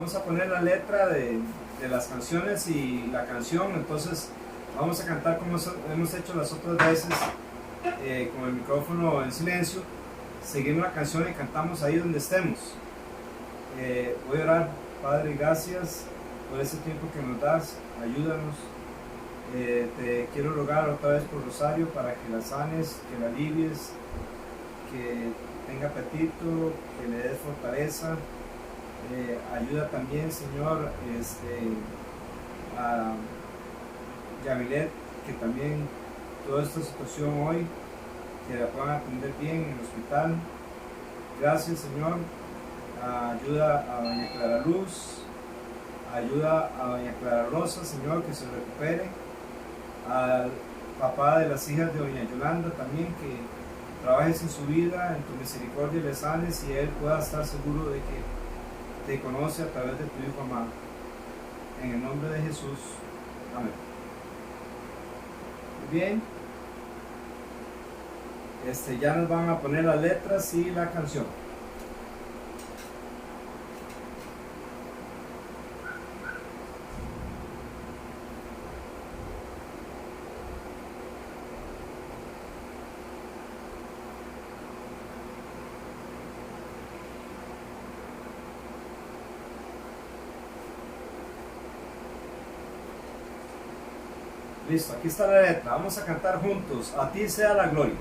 Vamos a poner la letra de las canciones y la canción, entonces vamos a cantar como hemos hecho las otras veces, con el micrófono en silencio. Seguimos la canción y cantamos ahí donde estemos. Voy a orar. Padre, gracias por ese tiempo que nos das, ayúdanos. Te quiero rogar otra vez por Rosario para que la sanes, que la alivies, que tenga apetito, que le des fortaleza. Ayuda también, Señor, a Yamilet, que también toda esta situación hoy, que la puedan atender bien en el hospital. Gracias, Señor. Ayuda a doña Clara Luz, ayuda a doña Clara Rosa, Señor, que se recupere. Al papá de las hijas de doña Yolanda también, que trabajes en su vida, en tu misericordia le sanes y él pueda estar seguro de que te conoce a través de tu Hijo amado. En el nombre de Jesús. Amén. Muy bien. Ya nos van a poner las letras y la canción. Listo, aquí está la letra. Vamos a cantar juntos. A ti sea la gloria.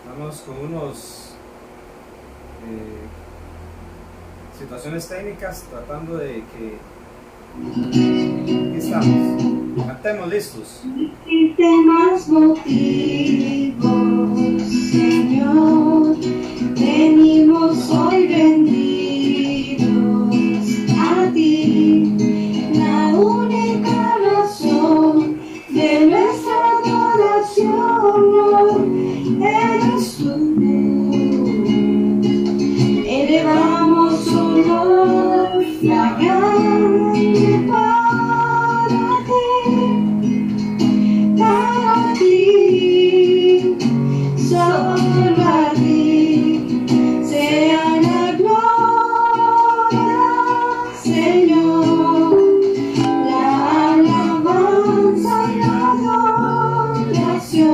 Estamos con unos situaciones técnicas tratando de que aquí estamos, cantemos, listos. Existen más motivos, Señor, venimos hoy rendidos a ti, la única razón de nuestra adoración eres tú. Elevamos honor fragante para ti, solo a ti sea la gloria, Señor, la alabanza y la adoración.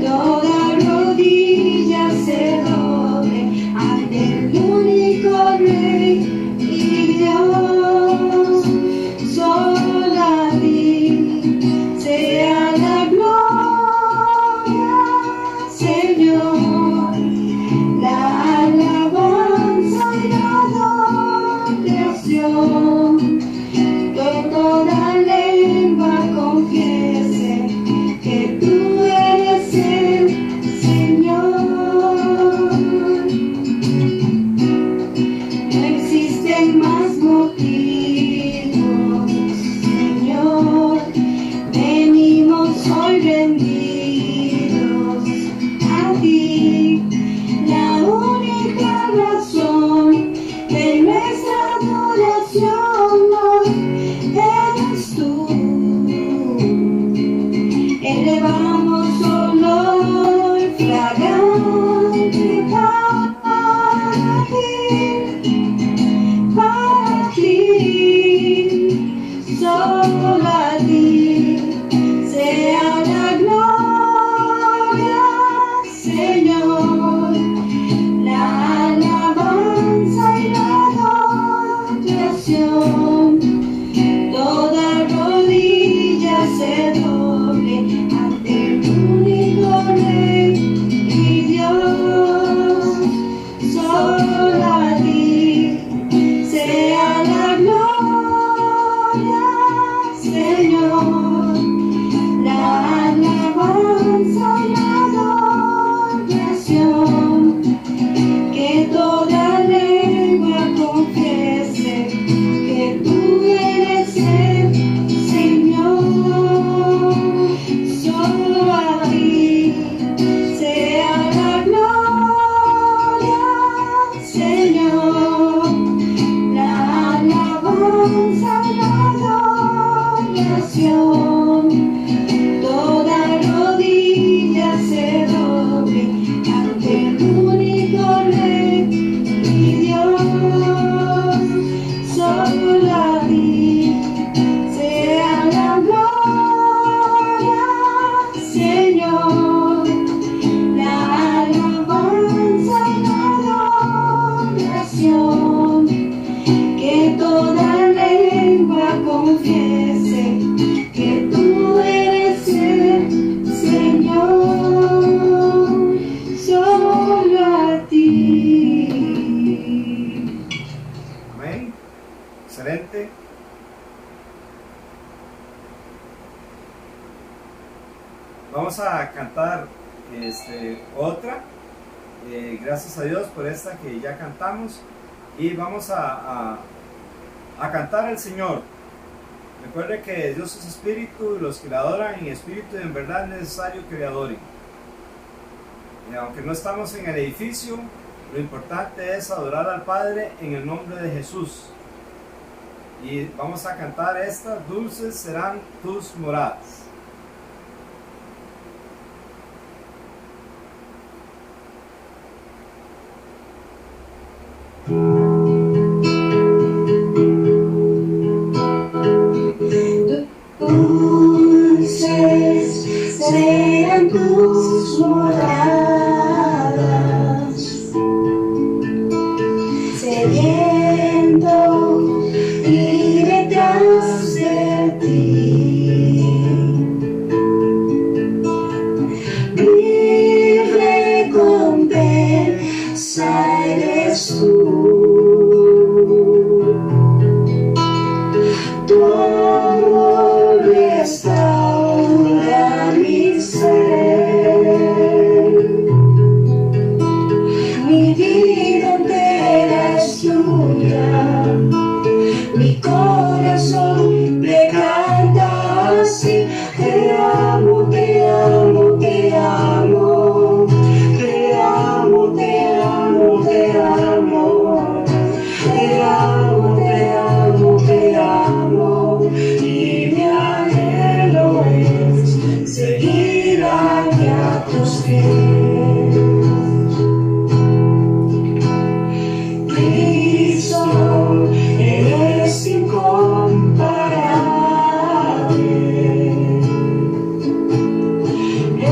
Toda rodilla se doble ante el único Rey y Dios. Solo a ti sea la gloria, Señor, la alabanza y la adoración. Que toda lengua confiese que tú eres el Señor. No existe nuevamente. Vamos a cantar otra. Gracias a Dios por esta que ya cantamos. Y vamos a cantar al Señor. Recuerde que Dios es espíritu y los que le adoran en espíritu y en verdad es necesario que le adoren. Y aunque no estamos en el edificio, lo importante es adorar al Padre en el nombre de Jesús. Y vamos a cantar esta: dulces serán tus moradas. Dulces sean tus moradas, sediento iré tras de ti. Mi recompensa eres tú. Todo restaura mi ser, mi vida entera es tuya, mi corazón te canta así: te amo, te amo, te amo, te amo, te amo, te amo, te amo, te amo, te amo. Y mi anhelo es seguir aquí a tus pies. Cristo, eres incomparable.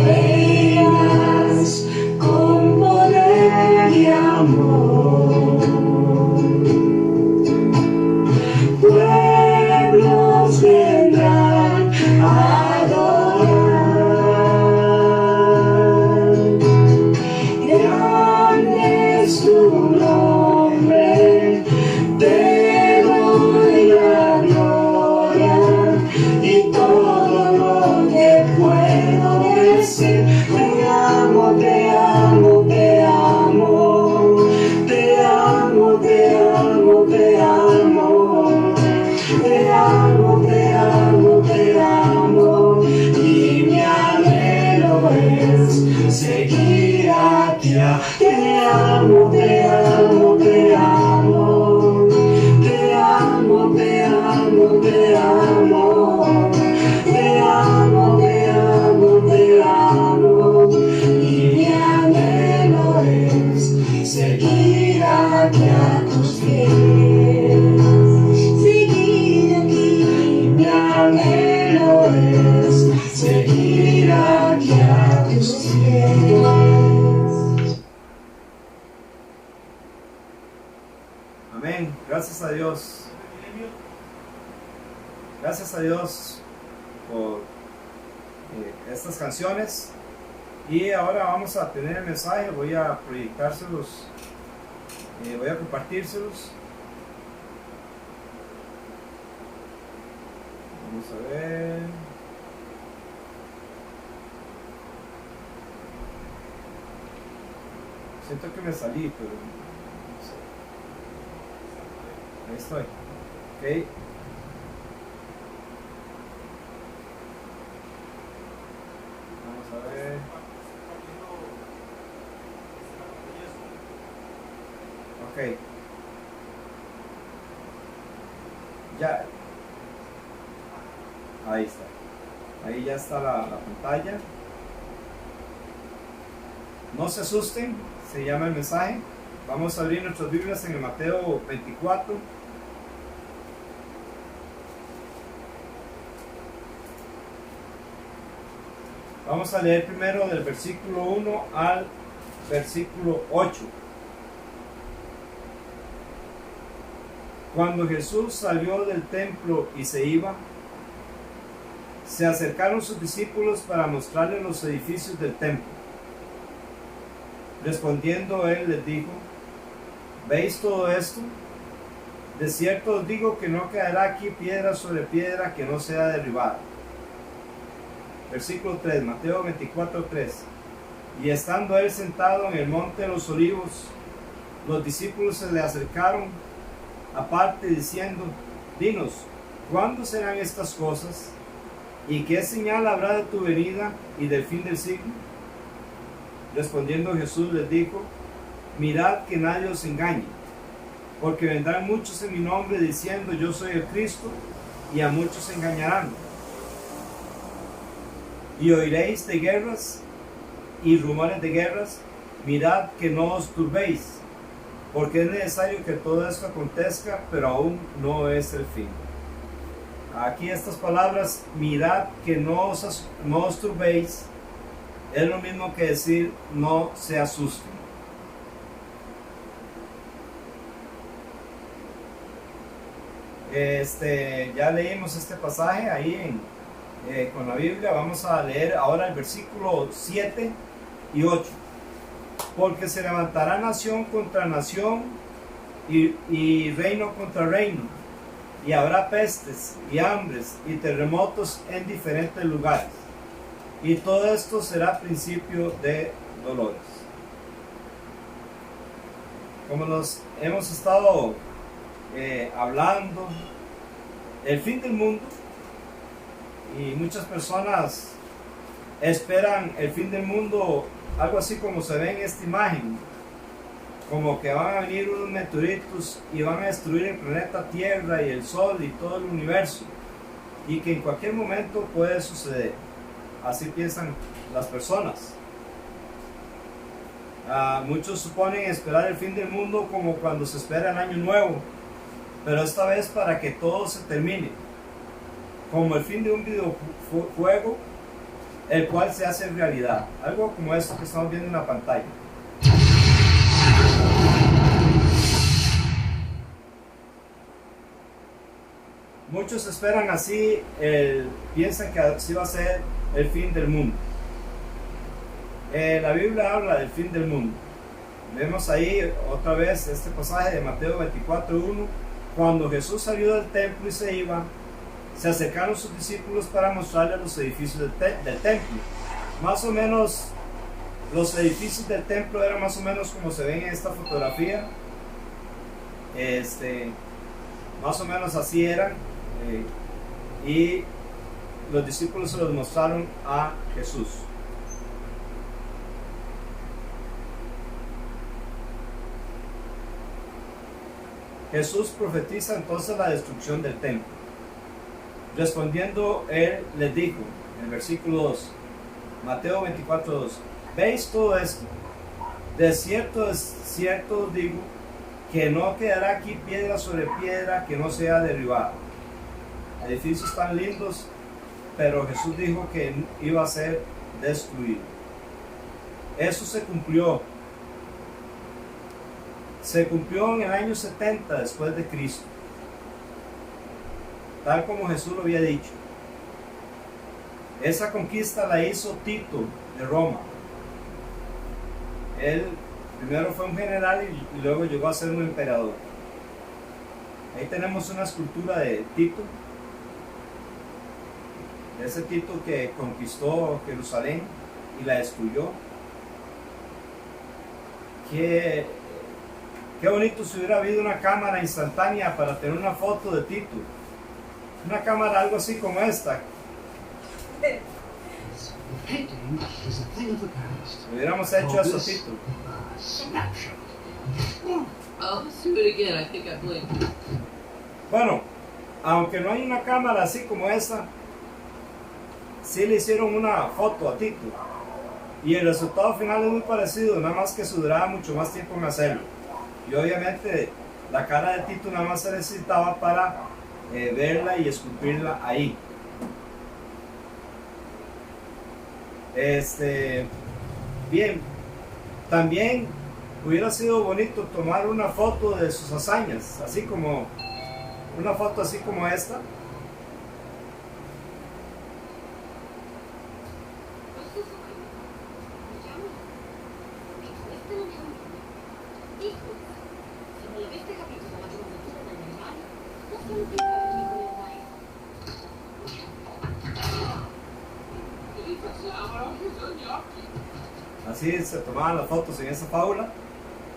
Reinas con poder y amor. Pueblos vendrán a adorar. Grande es tu nombre, te doy la gloria y todo lo que puedo decir. Te amo, te amo, te amo, te amo, te amo, te amo, te amo, te amo, te amo. Y mi anhelo es seguir aquí. Te amo, te amo, te amo, te amo, te amo, te amo, te amo, te amo, te amo. Y mi anhelo es seguir aquí a tus pies, seguir aquí. Mi anhelo es seguir aquí a tus pies. Amén. Gracias a Dios. Gracias a Dios por estas canciones. Y ahora vamos a tener el mensaje. Voy a proyectárselos, voy a compartírselos. Vamos a ver. Siento que me salí, pero no sé. Ahí estoy. Ok. Vamos a ver. Ok. Ya. Ahí está. Ahí ya está la pantalla. No se asusten, se llama el mensaje. Vamos a abrir nuestras Biblias en el Mateo 24. Vamos a leer primero del versículo 1 al versículo 8. Cuando Jesús salió del templo y se iba, se acercaron sus discípulos para mostrarle los edificios del templo. Respondiendo él les dijo: ¿veis todo esto? De cierto os digo que no quedará aquí piedra sobre piedra que no sea derribada. Versículo 3, Mateo 24:3. Y estando él sentado en el monte de los olivos, los discípulos se le acercaron aparte diciendo: dinos, ¿cuándo serán estas cosas? ¿Y qué señal habrá de tu venida y del fin del siglo? Respondiendo Jesús les dijo: mirad que nadie os engañe, porque vendrán muchos en mi nombre diciendo: yo soy el Cristo, y a muchos engañarán. Y oiréis de guerras y rumores de guerras. Mirad que no os turbéis, porque es necesario que todo esto acontezca, pero aún no es el fin. Aquí estas palabras, mirad que no os turbéis, es lo mismo que decir no se asusten. Ya leímos este pasaje ahí con la Biblia. Vamos a leer ahora el versículo 7 y 8. Porque se levantará nación contra nación y reino contra reino, y habrá pestes y hambres y terremotos en diferentes lugares, y todo esto será principio de dolores. Como nos hemos estado hablando, el fin del mundo, y muchas personas esperan el fin del mundo algo así como se ve en esta imagen, como que van a venir unos meteoritos y van a destruir el planeta Tierra y el Sol y todo el universo, y que en cualquier momento puede suceder. Así piensan las personas. Muchos suponen esperar el fin del mundo como cuando se espera el año nuevo, pero esta vez para que todo se termine, como el fin de un videojuego, el cual se hace realidad, algo como esto que estamos viendo en la pantalla. Muchos esperan así, piensan que así va a ser el fin del mundo. La Biblia habla del fin del mundo. Vemos ahí otra vez este pasaje de Mateo 24:1. Cuando Jesús salió del templo y se iba, se acercaron sus discípulos para mostrarle los edificios del templo. Más o menos, los edificios del templo eran más o menos como se ven en esta fotografía. Más o menos así eran. Y los discípulos se los mostraron a Jesús. Jesús profetiza entonces la destrucción del templo. Respondiendo él les dijo, en el versículo 2, Mateo 24:2: ¿veis todo esto? De cierto os digo que no quedará aquí piedra sobre piedra que no sea derribada. Edificios tan lindos, pero Jesús dijo que iba a ser destruido. Eso se cumplió. Se cumplió en el año 70 después de Cristo, tal como Jesús lo había dicho. Esa conquista la hizo Tito de Roma. Él primero fue un general y luego llegó a ser un emperador. Ahí tenemos una escultura de Tito, de ese Tito que conquistó Jerusalén y la destruyó. Qué bonito si hubiera habido una cámara instantánea para tener una foto de Tito. Una cámara algo así como esta. Hubiéramos hecho eso, Tito. Bueno, aunque no hay una cámara así como esta, sí le hicieron una foto a Tito. Y el resultado final es muy parecido, nada más que se duraba mucho más tiempo en hacerlo. Y obviamente la cara de Tito nada más se necesitaba para verla y esculpirla ahí. Bien, también hubiera sido bonito tomar una foto de sus hazañas, así como una foto así como esta. Así se tomaban las fotos en esa fábula.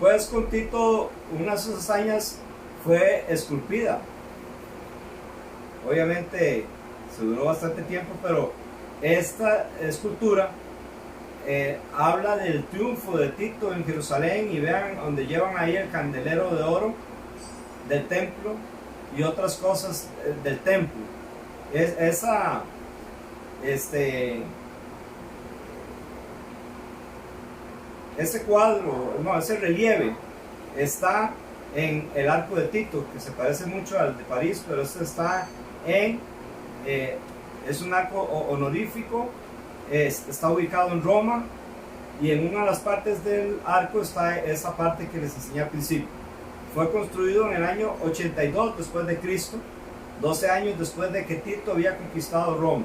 Pues con Tito, una de sus hazañas fue esculpida. Obviamente se duró bastante tiempo, pero esta escultura habla del triunfo de Tito en Jerusalén, y vean donde llevan ahí el candelero de oro del templo y otras cosas del templo. Ese cuadro, no, ese relieve está en el arco de Tito, que se parece mucho al de París, pero este está es un arco honorífico, está ubicado en Roma, y en una de las partes del arco está esa parte que les enseñé al principio. Fue construido en el año 82 después de Cristo, 12 años después de que Tito había conquistado Roma.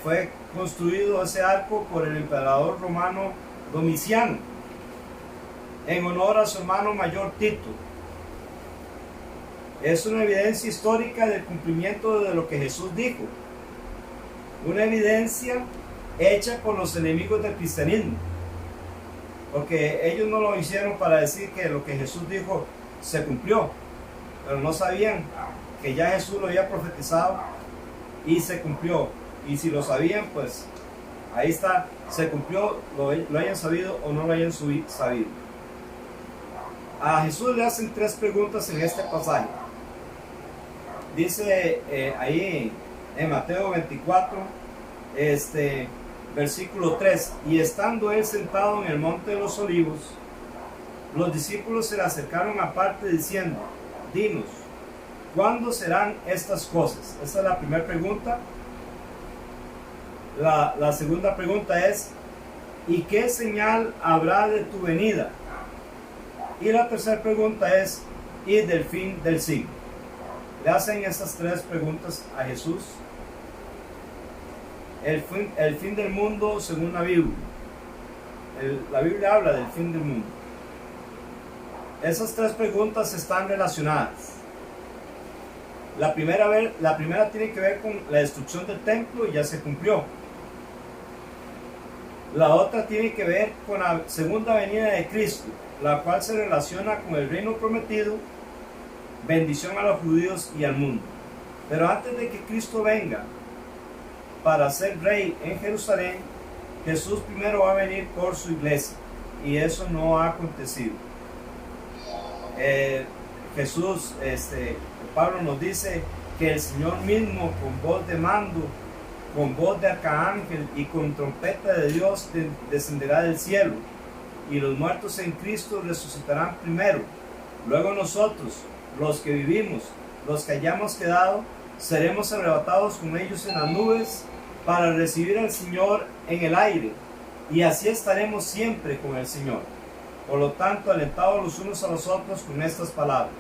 Fue construido ese arco por el emperador romano Domiciano, en honor a su hermano mayor Tito. Es una evidencia histórica del cumplimiento de lo que Jesús dijo, una evidencia hecha con los enemigos del cristianismo, porque ellos no lo hicieron para decir que lo que Jesús dijo se cumplió, pero no sabían que ya Jesús lo había profetizado y se cumplió. Y si lo sabían, pues ahí está, se cumplió, lo hayan sabido o no lo hayan sabido. A Jesús le hacen 3 preguntas en este pasaje. Dice ahí en Mateo 24, versículo 3: y estando él sentado en el monte de los olivos, los discípulos se le acercaron aparte diciendo: dinos, ¿cuándo serán estas cosas? Esa es la primera pregunta. La segunda pregunta es: ¿y qué señal habrá de tu venida? Y la tercera pregunta es: ¿y del fin del siglo? Le hacen estas 3 preguntas a Jesús. El fin del mundo según la Biblia. La Biblia habla del fin del mundo. Esas 3 preguntas están relacionadas. La primera tiene que ver con la destrucción del templo, y ya se cumplió. La otra tiene que ver con la segunda venida de Cristo, la cual se relaciona con el reino prometido, bendición a los judíos y al mundo. Pero antes de que Cristo venga para ser rey en Jerusalén, Jesús primero va a venir por su iglesia, y eso no ha acontecido. Jesús, Pablo nos dice que el Señor mismo, con voz de mando, con voz de arcángel y con trompeta de Dios, descenderá del cielo, y los muertos en Cristo resucitarán primero. Luego nosotros, los que vivimos, los que hayamos quedado, seremos arrebatados con ellos en las nubes para recibir al Señor en el aire, y así estaremos siempre con el Señor. Por lo tanto, alentados los unos a los otros con estas palabras.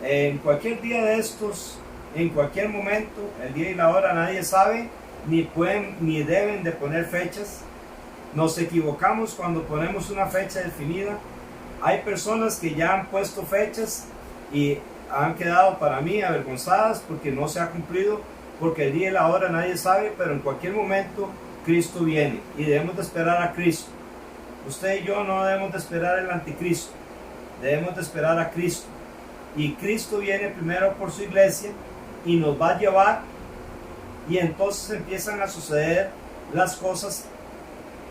En cualquier día de estos, en cualquier momento, el día y la hora nadie sabe, ni pueden ni deben de poner fechas. Nos equivocamos cuando ponemos una fecha definida. Hay personas que ya han puesto fechas y han quedado, para mí, avergonzadas porque no se ha cumplido, porque el día y la hora nadie sabe, pero en cualquier momento Cristo viene y debemos de esperar a Cristo. Usted y yo no debemos de esperar el anticristo, debemos de esperar a Cristo. Y Cristo viene primero por su iglesia y nos va a llevar, y entonces empiezan a suceder las cosas,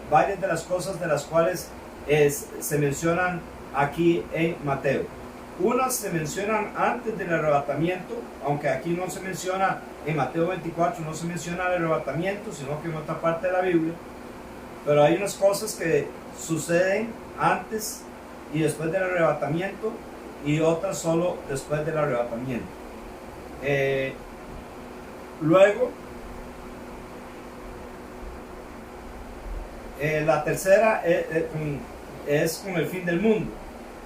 varias de las cosas de las cuales se mencionan aquí en Mateo. Unas se mencionan antes del arrebatamiento, aunque aquí no se menciona, en Mateo 24 no se menciona el arrebatamiento, sino que en otra parte de la Biblia. Pero hay unas cosas que suceden antes y después del arrebatamiento, y otras solo después del arrebatamiento. Luego, la tercera es con el fin del mundo,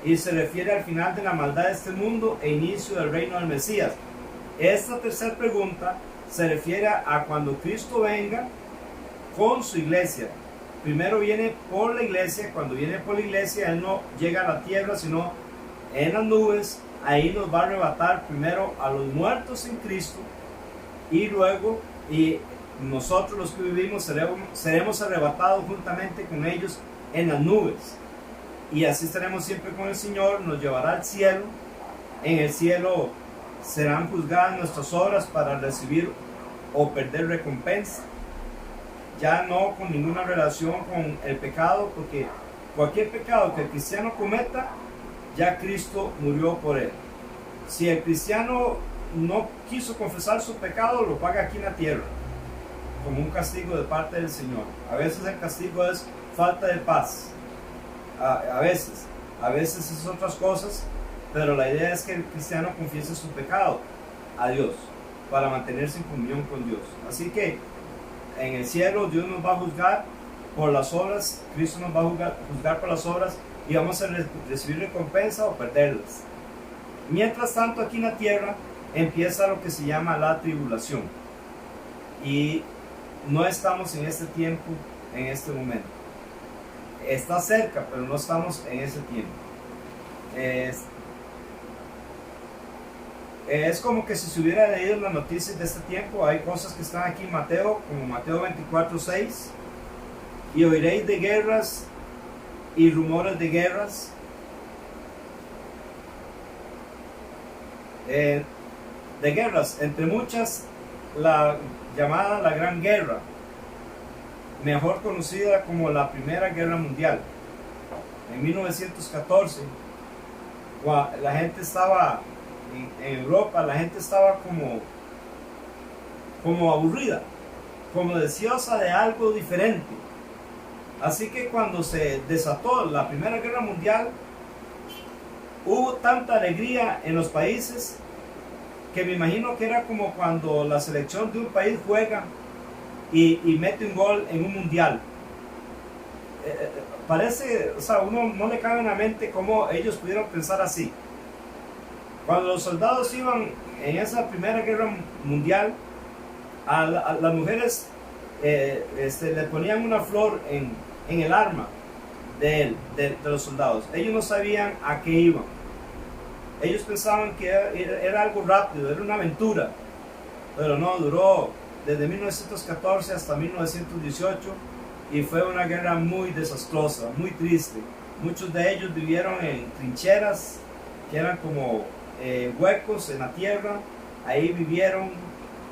y se refiere al final de la maldad de este mundo e inicio del reino del Mesías. Esta tercera pregunta se refiere a cuando Cristo venga con su iglesia. Primero viene por la iglesia. Cuando viene por la iglesia, Él no llega a la tierra, sino en las nubes, ahí nos va a arrebatar primero a los muertos en Cristo y luego nosotros los que vivimos seremos arrebatados juntamente con ellos en las nubes. Y así estaremos siempre con el Señor, nos llevará al cielo. En el cielo serán juzgadas nuestras obras para recibir o perder recompensa. Ya no con ninguna relación con el pecado, porque cualquier pecado que el cristiano cometa, ya Cristo murió por él. Si el cristiano no quiso confesar su pecado, lo paga aquí en la tierra, como un castigo de parte del Señor. A veces el castigo es falta de paz, a veces es otras cosas, pero la idea es que el cristiano confiese su pecado a Dios, para mantenerse en comunión con Dios. Así que en el cielo Dios nos va a juzgar por las obras, Cristo nos va a juzgar por las obras, y vamos a recibir recompensa o perderlas. Mientras tanto, aquí en la tierra empieza lo que se llama la tribulación, y no estamos en este tiempo, en este momento. Está cerca, pero no estamos en ese tiempo. Es como que si se hubiera leído las noticias de este tiempo. Hay cosas que están aquí en Mateo, como Mateo 24:6, y oiréis de guerras y rumores de guerras. De guerras, entre muchas, la llamada la Gran Guerra, mejor conocida como la Primera Guerra Mundial. En 1914, la gente estaba en Europa, la gente estaba como aburrida, como deseosa de algo diferente. Así que cuando se desató la Primera Guerra Mundial, hubo tanta alegría en los países que me imagino que era como cuando la selección de un país juega y mete un gol en un mundial. Parece, o sea, uno no le cabe en la mente cómo ellos pudieron pensar así. Cuando los soldados iban en esa Primera Guerra Mundial, a las mujeres le ponían una flor en el arma de los soldados. Ellos no sabían a qué iban. Ellos pensaban que era algo rápido, era una aventura, pero no, duró desde 1914 hasta 1918 y fue una guerra muy desastrosa, muy triste. Muchos de ellos vivieron en trincheras que eran como huecos en la tierra. Ahí vivieron,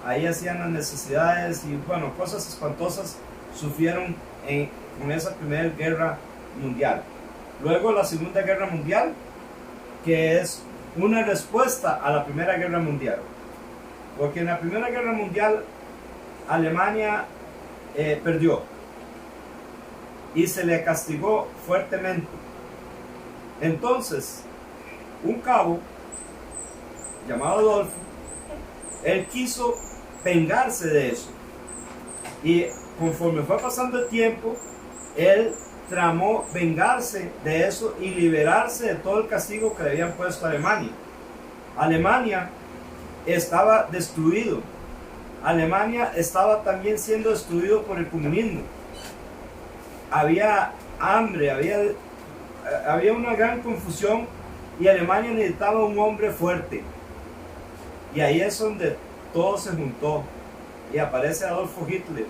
ahí hacían las necesidades y bueno, cosas espantosas sufrieron con esa Primera Guerra Mundial. Luego la Segunda Guerra Mundial, que es una respuesta a la Primera Guerra Mundial, porque en la Primera Guerra Mundial Alemania perdió y se le castigó fuertemente. Entonces un cabo llamado Adolfo, él quiso vengarse de eso, y conforme fue pasando el tiempo, él tramó vengarse de eso y liberarse de todo el castigo que le habían puesto a Alemania. Alemania estaba destruido. Alemania estaba también siendo destruido por el comunismo. Había hambre, había una gran confusión, y Alemania necesitaba un hombre fuerte. Y ahí es donde todo se juntó y aparece Adolfo Hitler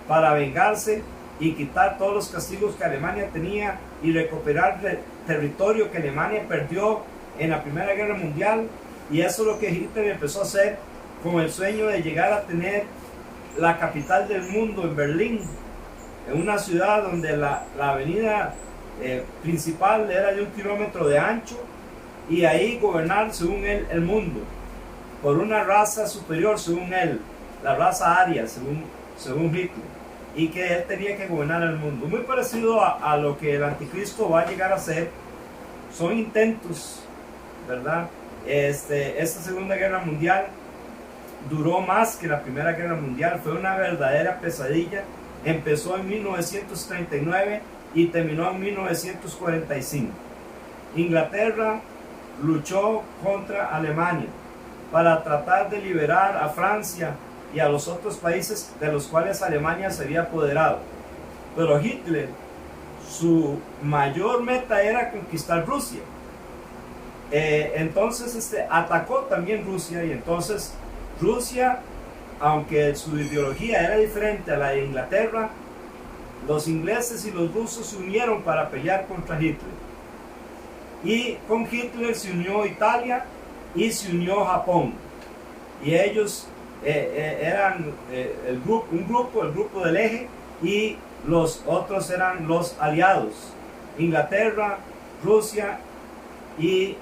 para vengarse y quitar todos los castigos que Alemania tenía y recuperar territorio que Alemania perdió en la Primera Guerra Mundial. Y eso es lo que Hitler empezó a hacer, con el sueño de llegar a tener la capital del mundo en Berlín, en una ciudad donde la avenida principal era de 1 kilómetro de ancho, y ahí gobernar según él el mundo por una raza superior, según él, la raza aria, según Hitler, y que él tenía que gobernar el mundo. Muy parecido a lo que el anticristo va a llegar a hacer. Son intentos, ¿verdad? Esta Segunda Guerra Mundial duró más que la Primera Guerra Mundial, fue una verdadera pesadilla. Empezó en 1939 y terminó en 1945. Inglaterra luchó contra Alemania para tratar de liberar a Francia y a los otros países de los cuales Alemania se había apoderado. Pero Hitler, su mayor meta era conquistar Rusia. entonces atacó también Rusia, y entonces Rusia, aunque su ideología era diferente a la de Inglaterra, los ingleses y los rusos se unieron para pelear contra Hitler. Y con Hitler se unió Italia y se unió Japón. Y ellos eran el grupo del eje, y los otros eran los aliados, Inglaterra, Rusia, y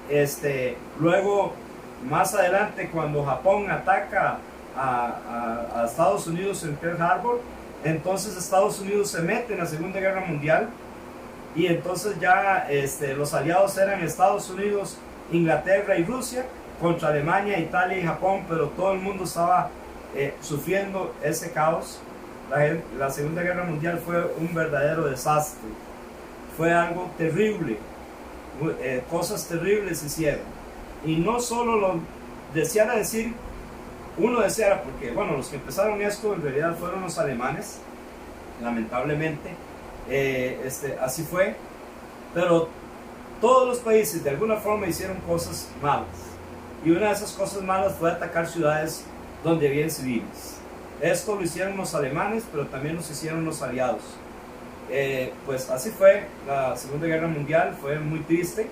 luego más adelante, cuando Japón ataca a Estados Unidos en Pearl Harbor, entonces Estados Unidos se mete en la Segunda Guerra Mundial, y entonces ya los aliados eran Estados Unidos, Inglaterra y Rusia contra Alemania, Italia y Japón, pero todo el mundo estaba sufriendo ese caos. La Segunda Guerra Mundial fue un verdadero desastre, fue algo terrible, cosas terribles se hicieron, y no solo lo deseara decir, uno deseara, porque bueno, los que empezaron esto en realidad fueron los alemanes, lamentablemente, así fue, pero todos los países de alguna forma hicieron cosas malas, y una de esas cosas malas fue atacar ciudades donde había civiles. Esto lo hicieron los alemanes, pero también lo hicieron los aliados. Pues así fue la Segunda Guerra Mundial, fue muy triste.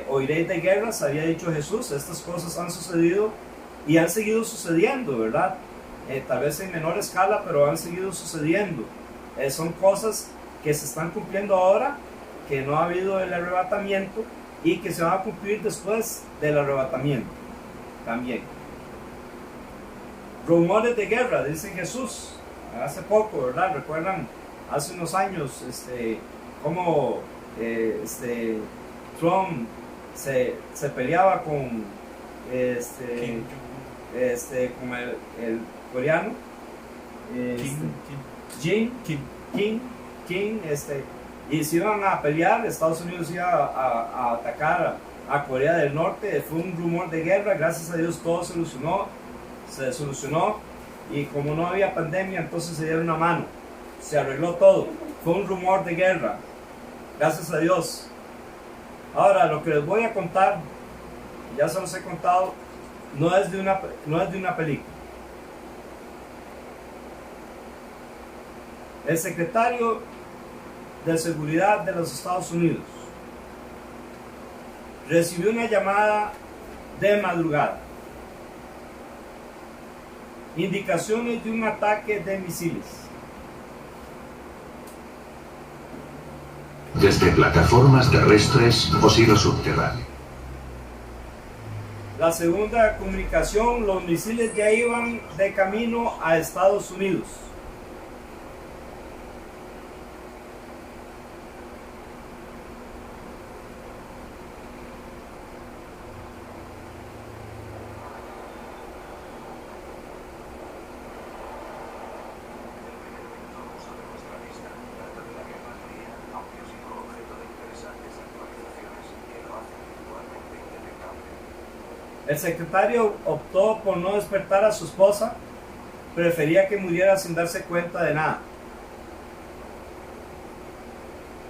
Oiréis de guerras, había dicho Jesús, estas cosas han sucedido y han seguido sucediendo, ¿verdad? Tal vez en menor escala, pero han seguido sucediendo. Son cosas que se están cumpliendo ahora, que no ha habido el arrebatamiento, y que se van a cumplir después del arrebatamiento también. Rumores de guerra, dice Jesús, hace poco, ¿verdad? Recuerdan hace unos años cómo Trump se peleaba con con el coreano Kim, y se iban a pelear. Estados Unidos iba a atacar a Corea del Norte. Fue un rumor de guerra. Gracias a Dios todo se solucionó, y como no había pandemia, entonces se dieron una mano, se arregló todo. Fue un rumor de guerra, gracias a Dios. Ahora, lo que les voy a contar, ya se los he contado, no es de una película. El secretario de Seguridad de los Estados Unidos recibió una llamada de madrugada, indicaciones de un ataque de misiles. Desde plataformas terrestres o silo subterráneo. La segunda comunicación, los misiles ya iban de camino a Estados Unidos. El secretario optó por no despertar a su esposa, prefería que muriera sin darse cuenta de nada.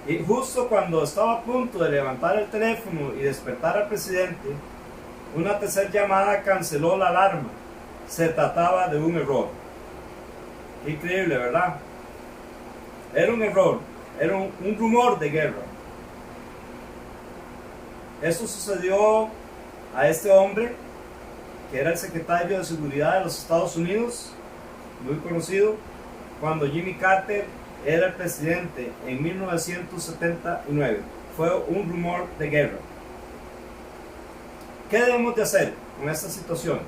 Y justo cuando estaba a punto de levantar el teléfono y despertar al presidente, una tercera llamada canceló la alarma. Se trataba de un error. Increíble, ¿verdad? Era un error, era un rumor de guerra. Eso sucedió a este hombre, que era el secretario de Seguridad de los Estados Unidos, muy conocido, cuando Jimmy Carter era el presidente en 1979. Fue un rumor de guerra. ¿Qué debemos de hacer con estas situaciones?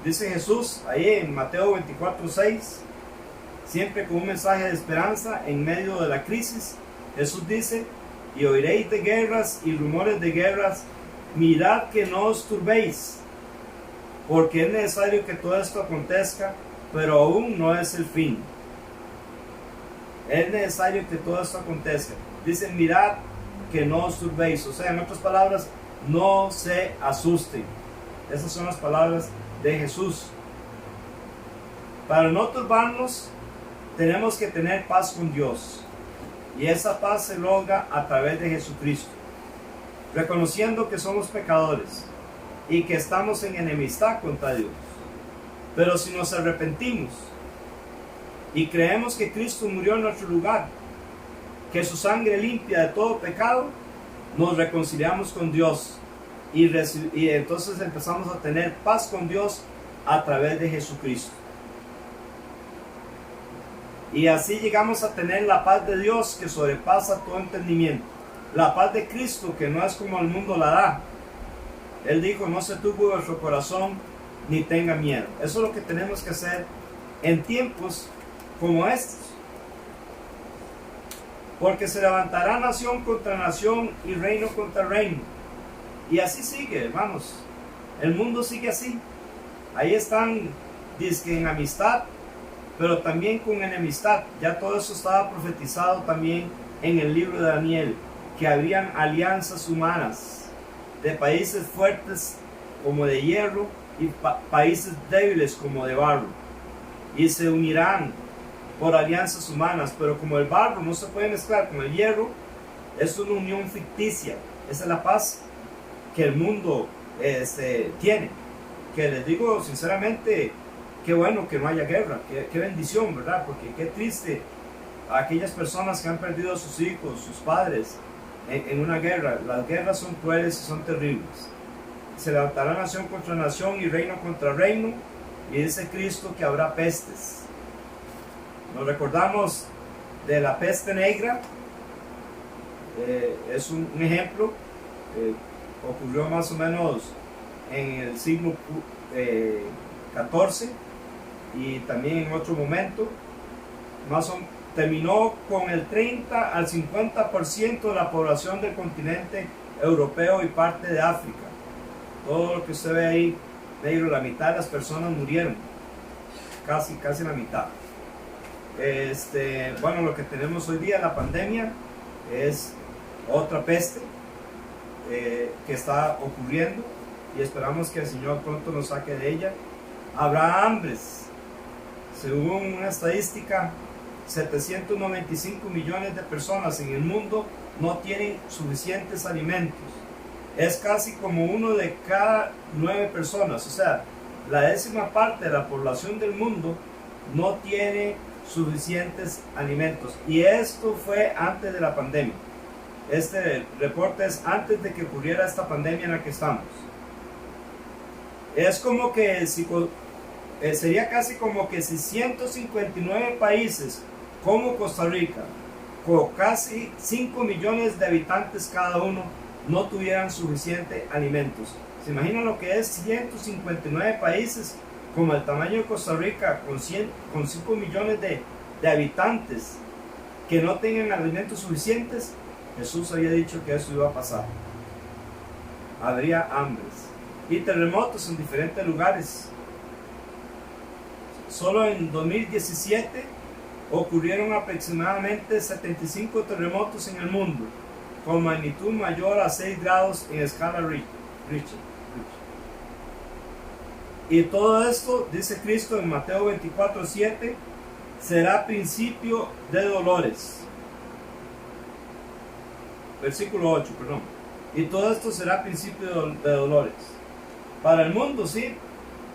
Dice Jesús ahí en Mateo 24:6, siempre con un mensaje de esperanza en medio de la crisis. Jesús dice: y oiréis de guerras y rumores de guerras, mirad que no os turbéis, porque es necesario que todo esto acontezca, pero aún no es el fin. Es necesario que todo esto acontezca. Dice: mirad que no os turbéis. O sea, en otras palabras, no se asusten. Esas son las palabras de Jesús. Para no turbarnos, tenemos que tener paz con Dios. Y esa paz se logra a través de Jesucristo. reconociendo que somos pecadores y que estamos en enemistad contra Dios. Pero si nos arrepentimos y creemos que Cristo murió en nuestro lugar, que su sangre limpia de todo pecado, nos reconciliamos con Dios y entonces empezamos a tener paz con Dios a través de Jesucristo. Y así llegamos a tener la paz de Dios que sobrepasa todo entendimiento. La paz de Cristo que no es como el mundo la da. Él dijo, no se turbe vuestro corazón ni tenga miedo. Eso es lo que tenemos que hacer en tiempos como estos. Porque se levantará nación contra nación y reino contra reino. Y así sigue, hermanos. El mundo sigue así. Ahí están, dizque en amistad, pero también con enemistad. Ya todo eso estaba profetizado también en el libro de Daniel, que habrían alianzas humanas de países fuertes como de hierro y países débiles como de barro, y se unirán por alianzas humanas, pero como el barro no se puede mezclar con el hierro, es una unión ficticia. Esa es la paz que el mundo tiene, que les digo sinceramente, qué bueno que no haya guerra, qué bendición, ¿verdad? Porque qué triste a aquellas personas que han perdido a sus hijos, sus padres en una guerra. Las guerras son crueles y son terribles. Se levantará nación contra nación y reino contra reino, y dice Cristo que habrá pestes. Nos recordamos de la peste negra, es un ejemplo, ocurrió más o menos en el siglo XIV y también en otro momento, terminó con el 30 al 50% de la población del continente europeo y parte de África. Todo lo que usted ve ahí negro, la mitad de las personas murieron, casi la mitad. Bueno, lo que tenemos hoy día, la pandemia, es otra peste que está ocurriendo, y esperamos que el Señor pronto nos saque de ella. Habrá hambres. Según una estadística, 795 millones de personas en el mundo no tienen suficientes alimentos. Es casi como 1 de cada 9 personas, o sea, la 10ª parte de la población del mundo no tiene suficientes alimentos. Y esto fue antes de la pandemia. Este reporte es antes de que ocurriera esta pandemia en la que estamos. Es como que sería casi como que si 159 países como Costa Rica, con casi 5 millones de habitantes cada uno, no tuvieran suficientes alimentos. ¿Se imaginan lo que es 159 países como el tamaño de Costa Rica, con 5 millones de habitantes, que no tengan alimentos suficientes? Jesús había dicho que eso iba a pasar. Habría hambres y terremotos en diferentes lugares. Solo en 2017 ocurrieron aproximadamente 75 terremotos en el mundo, con magnitud mayor a 6 grados en escala Richter. Y todo esto, dice Cristo en Mateo 24:7, será principio de dolores. Versículo 8, perdón. Y todo esto será principio de dolores. Para el mundo, sí,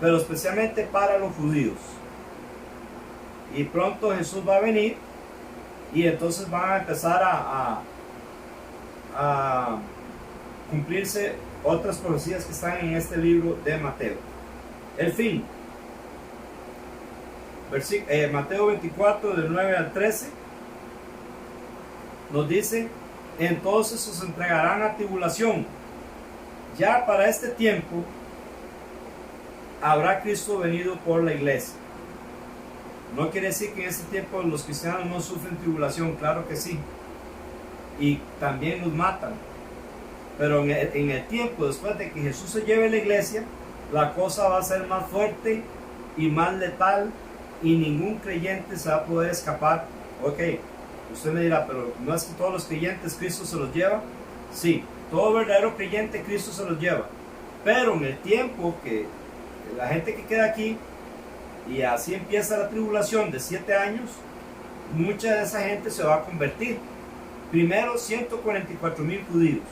pero especialmente para los judíos. Y pronto Jesús va a venir, y entonces van a empezar a cumplirse otras profecías que están en este libro de Mateo. El fin. Mateo 24, del 9 al 13, nos dice: entonces os entregarán a tribulación. Ya para este tiempo habrá Cristo venido por la iglesia. No quiere decir que en este tiempo los cristianos no sufren tribulación, claro que sí, y también nos matan. Pero en el tiempo después de que Jesús se lleve la iglesia, la cosa va a ser más fuerte y más letal, y ningún creyente se va a poder escapar. Ok, usted me dirá, pero ¿no es que todos los creyentes Cristo se los lleva? Sí, todo verdadero creyente Cristo se los lleva. Pero en el tiempo que la gente que queda aquí, y así empieza la tribulación de 7 años, mucha de esa gente se va a convertir. Primero 144,000 judíos,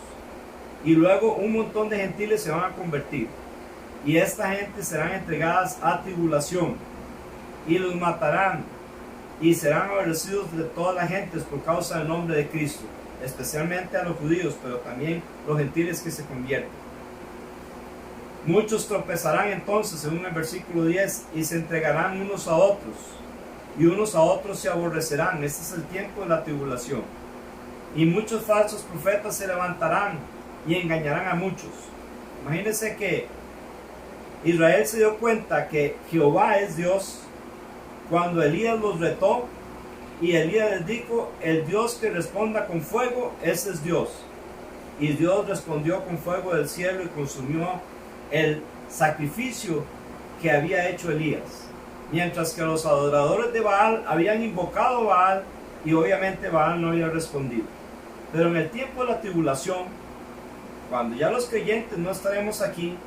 y luego un montón de gentiles se van a convertir. Y esta gente serán entregadas a tribulación y los matarán y serán aborrecidos de todas las gentes por causa del nombre de Cristo, especialmente a los judíos, pero también los gentiles que se convierten. Muchos tropezarán entonces, según el versículo 10, y se entregarán unos a otros, y unos a otros se aborrecerán. Este es el tiempo de la tribulación. Y muchos falsos profetas se levantarán y engañarán a muchos. Imagínense que Israel se dio cuenta que Jehová es Dios cuando Elías los retó, y Elías les dijo: el Dios que responda con fuego, ese es Dios. Y Dios respondió con fuego del cielo y consumió el sacrificio que había hecho Elías, mientras que los adoradores de Baal habían invocado a Baal, y obviamente Baal no había respondido. Pero en el tiempo de la tribulación, cuando ya los creyentes no estaremos aquí,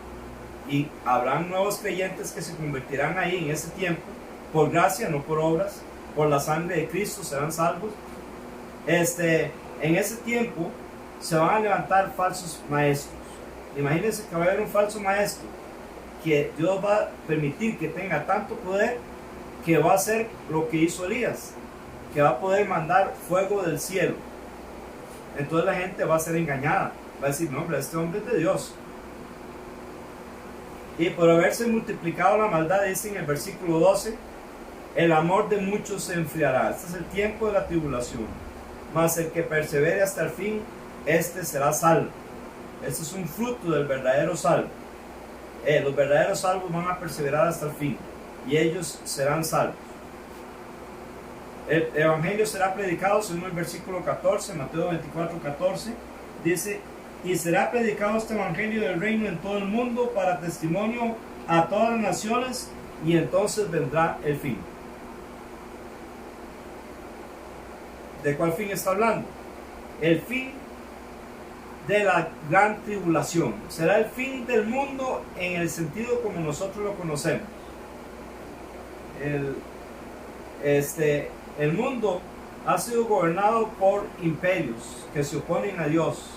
y habrán nuevos creyentes que se convertirán ahí en ese tiempo, por gracia, no por obras, por la sangre de Cristo serán salvos. En ese tiempo se van a levantar falsos maestros. Imagínense que va a haber un falso maestro que Dios va a permitir que tenga tanto poder que va a hacer lo que hizo Elías, que va a poder mandar fuego del cielo. Entonces la gente va a ser engañada, va a decir: no, hombre, este hombre es de Dios. Y por haberse multiplicado la maldad, dice en el versículo 12, el amor de muchos se enfriará. Este es el tiempo de la tribulación. Mas el que persevere hasta el fin, este será salvo. Este es un fruto del verdadero salvo. Los verdaderos salvos van a perseverar hasta el fin, y ellos serán salvos. El evangelio será predicado, según el versículo 14, Mateo 24, 14, dice: y será predicado este evangelio del reino en todo el mundo para testimonio a todas las naciones, y entonces vendrá el fin. ¿De cuál fin está hablando? El fin de la gran tribulación. Será el fin del mundo en el sentido como nosotros lo conocemos. El mundo ha sido gobernado por imperios que se oponen a Dios.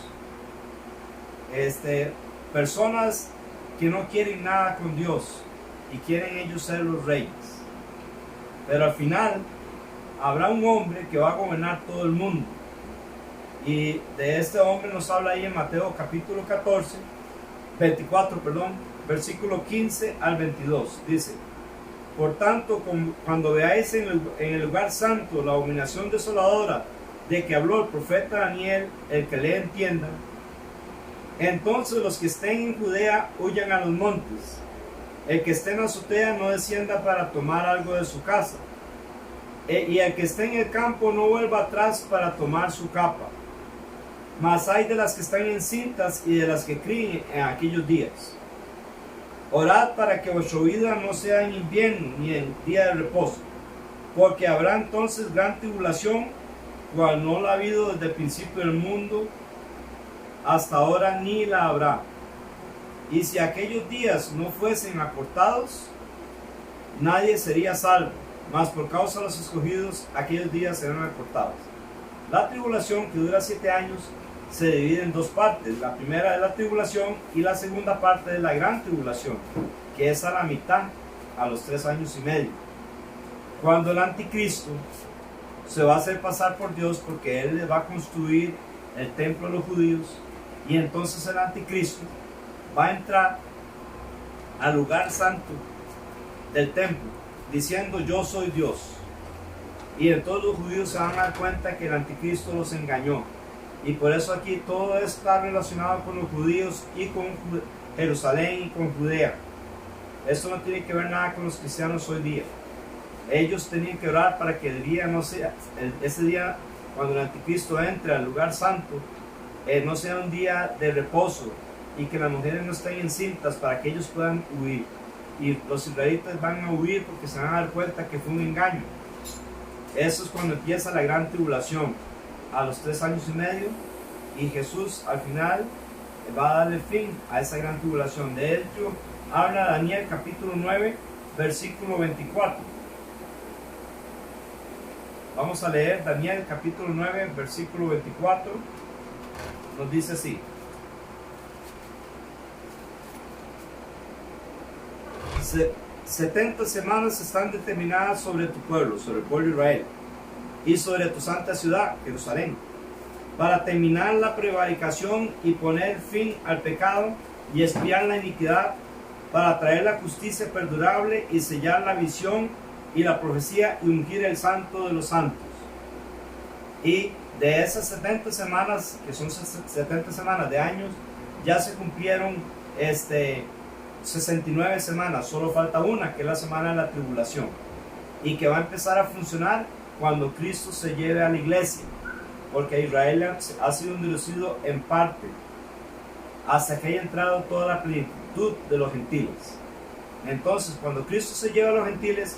Personas que no quieren nada con Dios y quieren ellos ser los reyes. Pero al final habrá un hombre que va a gobernar todo el mundo. Y de este hombre nos habla ahí en Mateo capítulo 24, versículo 15 al 22. Dice: por tanto, cuando veáis en el lugar santo la abominación desoladora de que habló el profeta Daniel, el que le entienda, entonces los que estén en Judea huyan a los montes. El que esté en la azotea no descienda para tomar algo de su casa. Y el que esté en el campo no vuelva atrás para tomar su capa. Mas hay de las que están encintas y de las que críen en aquellos días. Orad para que vuestra vida no sea en invierno ni en día de reposo, porque habrá entonces gran tribulación, cual no la ha habido desde el principio del mundo hasta ahora, ni la habrá. Y si aquellos días no fuesen acortados, nadie sería salvo, mas por causa de los escogidos aquellos días serán acortados. La tribulación, que dura 7 años, se divide en dos partes. La primera es la tribulación, y la segunda parte es la gran tribulación, que es a la mitad, a los 3 años y medio, cuando el anticristo se va a hacer pasar por Dios, porque él le va a construir el templo a los judíos. Y entonces el anticristo va a entrar al lugar santo del templo diciendo: yo soy Dios. Y entonces los judíos se van a dar cuenta que el anticristo los engañó. Y por eso aquí todo está relacionado con los judíos y con Jerusalén y con Judea. Esto no tiene que ver nada con los cristianos hoy día. Ellos tenían que orar para que el día no sea, ese día cuando el anticristo entre al lugar santo, no sea un día de reposo, y que las mujeres no estén encintas, para que ellos puedan huir. Y los israelitas van a huir porque se van a dar cuenta que fue un engaño. Eso es cuando empieza la gran tribulación, a los 3 años y medio, y Jesús al final va a darle fin a esa gran tribulación. De hecho, habla Daniel capítulo 9, versículo 24. Vamos a leer Daniel capítulo 9, versículo 24. Nos dice así: 70 semanas están determinadas sobre tu pueblo, sobre el pueblo de Israel, y sobre tu santa ciudad, Jerusalén, para terminar la prevaricación y poner fin al pecado y expiar la iniquidad, para traer la justicia perdurable y sellar la visión y la profecía y ungir el santo de los santos. Y de esas 70 semanas, que son 70 semanas de años, ya se cumplieron 69 semanas, solo falta una, que es la semana de la tribulación, y que va a empezar a funcionar cuando Cristo se lleve a la iglesia, porque Israel ha sido endurecido en parte, hasta que haya entrado toda la plenitud de los gentiles. Entonces, cuando Cristo se lleve a los gentiles,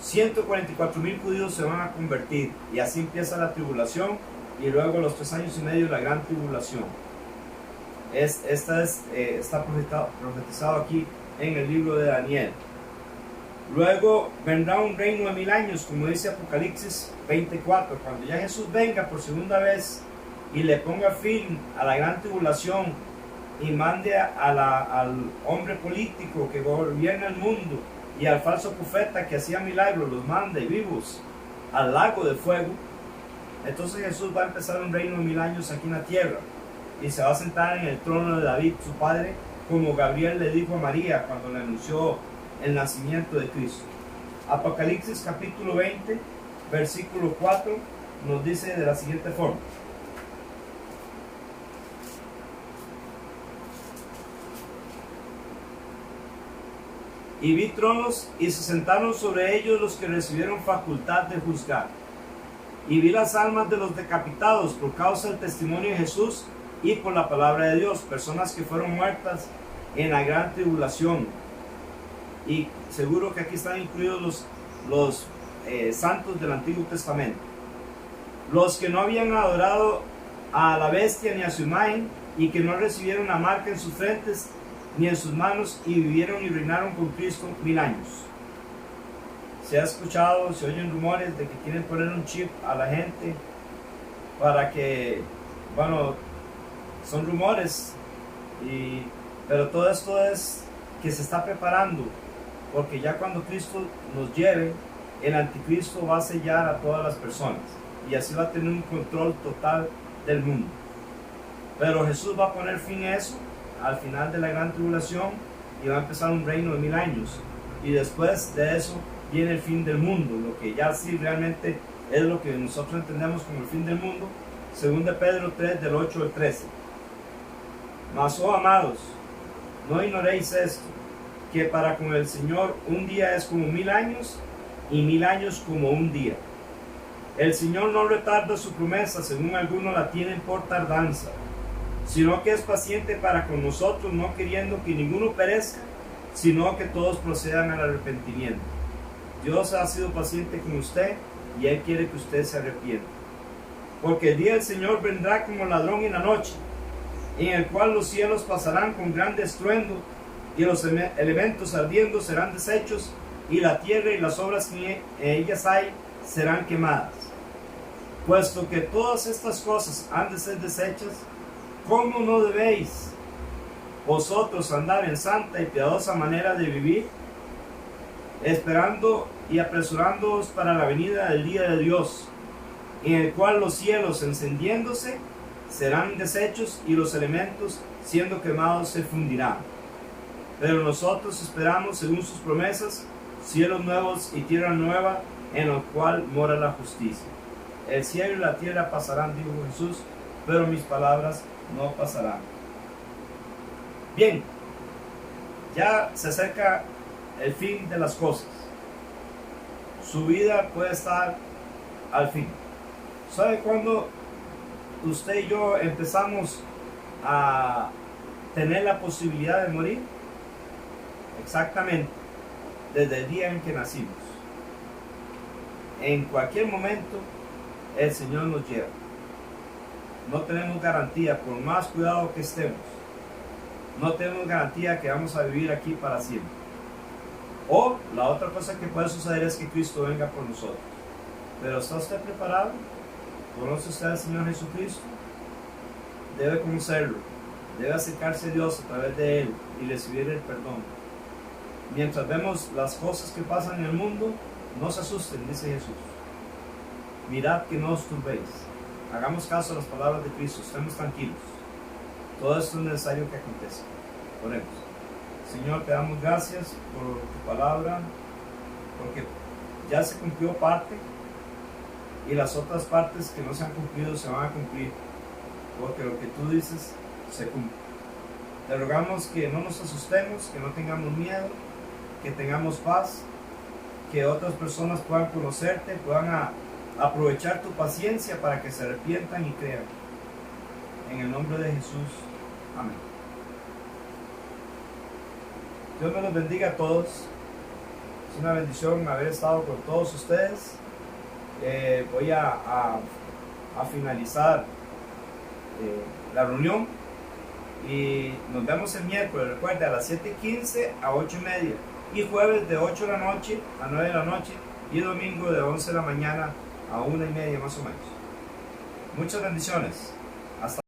144,000 judíos se van a convertir, y así empieza la tribulación, y luego los 3 años y medio la gran tribulación. Está profetizado aquí en el libro de Daniel. Luego vendrá un reino de 1000 años, como dice Apocalipsis 24, cuando ya Jesús venga por segunda vez y le ponga fin a la gran tribulación y mande al hombre político que gobierna el mundo y al falso profeta que hacía milagros, los mande vivos al lago de fuego. Entonces Jesús va a empezar un reino de 1000 años aquí en la tierra, y se va a sentar en el trono de David, su padre, como Gabriel le dijo a María cuando le anunció el nacimiento de Cristo. Apocalipsis capítulo 20, versículo 4, nos dice de la siguiente forma: y vi tronos, y se sentaron sobre ellos los que recibieron facultad de juzgar. Y vi las almas de los decapitados por causa del testimonio de Jesús y por la palabra de Dios, personas que fueron muertas en la gran tribulación. Y seguro que aquí están incluidos los santos del Antiguo Testamento, los que no habían adorado a la bestia ni a su imagen, y que no recibieron la marca en sus frentes ni en sus manos, y vivieron y reinaron con Cristo 1000 años. Se ha escuchado, se oyen rumores de que quieren poner un chip a la gente para que, bueno, son rumores, pero todo esto es que se está preparando, porque ya cuando Cristo nos lleve, el anticristo va a sellar a todas las personas, y así va a tener un control total del mundo. Pero Jesús va a poner fin a eso al final de la gran tribulación, y va a empezar un reino de 1000 años, y después de eso viene el fin del mundo, lo que ya sí realmente es lo que nosotros entendemos como el fin del mundo, según de Pedro 3, del 8 al 13. Mas, oh amados, no ignoréis esto, que para con el Señor un día es como 1000 años, y 1000 años como un día. El Señor no retarda su promesa, según algunos la tienen por tardanza, sino que es paciente para con nosotros, no queriendo que ninguno perezca, sino que todos procedan al arrepentimiento. Dios ha sido paciente con usted, y Él quiere que usted se arrepienta. Porque el día del Señor vendrá como ladrón en la noche, en el cual los cielos pasarán con gran estruendo, y los elementos ardiendo serán deshechos, y la tierra y las obras que en ellas hay serán quemadas. Puesto que todas estas cosas han de ser deshechas, ¿cómo no debéis vosotros andar en santa y piadosa manera de vivir, esperando y apresurándoos para la venida del día de Dios, en el cual los cielos encendiéndose serán deshechos, y los elementos siendo quemados se fundirán? Pero nosotros esperamos, según sus promesas, cielos nuevos y tierra nueva, en el cual mora la justicia. El cielo y la tierra pasarán, dijo Jesús, pero mis palabras no pasarán. Bien, ya se acerca el fin de las cosas. Su vida puede estar al fin. ¿Sabe cuándo usted y yo empezamos a tener la posibilidad de morir? Exactamente desde el día en que nacimos. En cualquier momento el Señor nos lleva. No tenemos garantía, por más cuidado que estemos, no tenemos garantía que vamos a vivir aquí para siempre. O la otra cosa que puede suceder es que Cristo venga por nosotros. Pero ¿está usted preparado? ¿Conoce usted al Señor Jesucristo? Debe conocerlo, debe acercarse a Dios a través de Él y recibir el perdón. Mientras vemos las cosas que pasan en el mundo, no se asusten, dice Jesús. Mirad que no os turbéis. Hagamos caso a las palabras de Cristo, estemos tranquilos. Todo esto es necesario que acontezca. Oremos. Señor, te damos gracias por tu palabra, porque ya se cumplió parte y las otras partes que no se han cumplido se van a cumplir, porque lo que tú dices se cumple. Te rogamos que no nos asustemos, que no tengamos miedo, que tengamos paz, que otras personas puedan conocerte, puedan aprovechar tu paciencia para que se arrepientan y crean. En el nombre de Jesús, amén. Dios me los bendiga a todos. Es una bendición haber estado con todos ustedes. Voy a finalizar la reunión y nos vemos el miércoles, recuerde, a las 7:15 a 8:30 y jueves de 8 de la noche a 9 de la noche y domingo de 11 de la mañana a 1:30 más o menos. Muchas bendiciones. Hasta